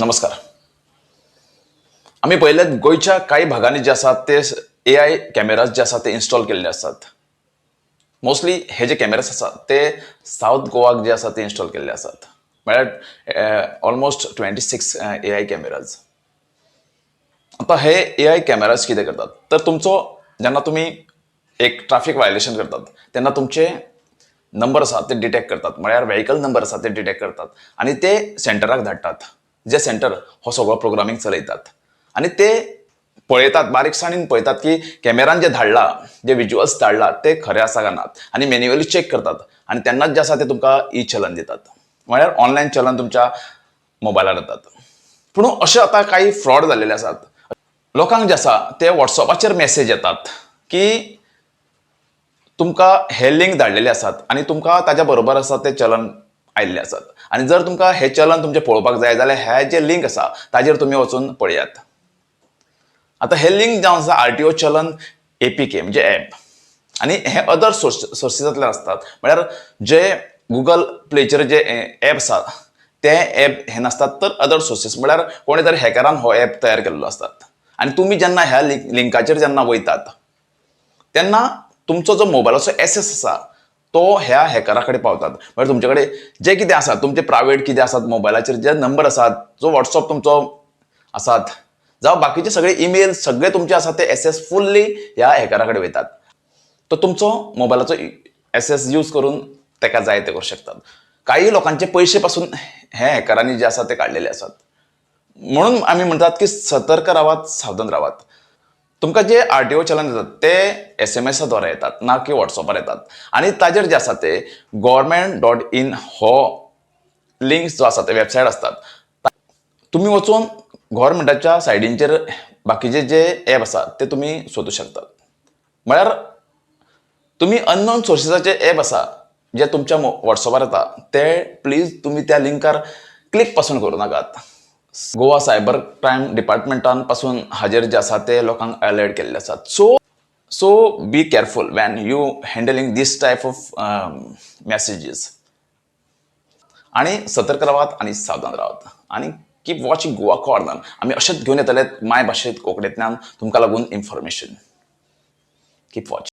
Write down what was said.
नमस्कार. आम्ही पहिले गोयच्या काही भागांनी जे असतात ते AI कॅमेराज जे असतात ते इन्स्टॉल केलेले असतात. मोस्टली हे जे कॅमेराज असतात ते साऊथ गोवाक जे असतात ते इन्स्टॉल केलेले असतात. म्हळ्यार ऑलमोस्ट 26 AI कॅमेराज. आता हे AI कॅमेराज कितें करतात तर तुमचो जेन्ना तुम्ही एक ट्रॅफिक वायलेशन करतात तेन्ना तुमचे नंबर आसात ते डिटेक्ट करतात. म्हळ्यार व्हेकल नंबर आसा ते डिटेक्ट करतात आणि ते सेंटराक धाडटात. जे सेंटर हो सगळो प्रोग्रामिंग चलयतात आणि ते पळयतात, बारीकसाणीन पळयतात की कॅमेरान जे धाडला, जे विज्युअल्स धाडला ते खरे आसा काय नात आणि मॅन्युअली चेक करतात आणि तेन्नाच जे आसा ते तुमकां ई चलन दितात. म्हळ्यार ऑनलायन चलन तुमच्या मोबायलार येतात. पूण अशे आता काही फ्रॉड जाल्लेले आसात. लोकांक जे आसा ते व्हॉट्सअपाचेर मेसेज येतात की तुमकां हे लिंक धाडलेले आसात आणि तुमकां ताज्या बरोबर आसा ते चलन आयिल्ले आसात आणि जर तुमकां हे चलन तुमचें पळोवपाक जाय जाल्यार हे जे लिंक आसा ताजेर तुमी वचून पळयात. आता हे लिंक जावन आसा RTO चलन APK म्हणजे ॲप आणि हे अदर सोर्सिसांतल्यान असतात. म्हळ्यार जे गुगल प्लेचेर जे ॲप आसा ते ॲप हे नासतात तर अदर सोर्सीस म्हळ्यार कोणी तरी हॅकरान हो ॲप तयार केल्लो असतात आणि तुमी जेन्ना ह्या लिंकाचेर जेन्ना वयतात तेन्ना तुमचो जो मोबायलाचो ॲक्सेस आसा तो ह्या हॅकरा कडेन पावतात. म्हळ्यार तुमचे कडेन जे कितें आसा तुमचे प्रायवेट कितें आसात मोबायलाचेर जे नंबर आसात, जो व्हॉट्सअप तुमचो आसात जावं बाकीचे सगळे ईमेल सगळे तुमचे आसात ते ॲक्सेस फुल्ली ह्या हॅकरा कडेन वयतात. तो तुमचो मोबायलाचो ॲक्सेस यूज करून ताका जाय ते करूं शकतात. काही लोकांचे पयशे पासून हे हॅकरांनी जे आसा ते काडलेले आसात. म्हणून आमी म्हणटात की सतर्क रावात, सावधान रावात. तुमकां जे RTO चलन येतात ते SMS द्वारे येतात ना की व्हॉट्सअपार येतात आणि ताजेर जे आसा ते government.in हो लिंक्स जो आसा ते वेबसायट असतात. तुम्ही वचून गव्हर्मेंटाच्या सायडींचेर बाकीचे जे ॲप आसात ते तुम्ही सोदूं शकतात. म्हळ्यार तुम्ही अननोन सोर्सिसाचे ॲप आसा जे तुमच्या व्हॉट्सअपार येता ते प्लीज तुम्ही त्या लिंकार क्लिक पासून करूं नाकात. गोवा सायबर क्रायम डिपार्टमेंटान पासून हाजेर जे आसा ते लोकांक अलर्ट केल्ले आसात. So be careful when you handling these type of messages. आणि सतर्क रावात आणि सावधान रावात आणि कीप वॉचिंग गोवा कॉर्नर. आमी अशेंच घेवन येतले माय भाशेंत कोंकणींतल्यान तुमकां लागून इन्फॉर्मेशन. Keep watching.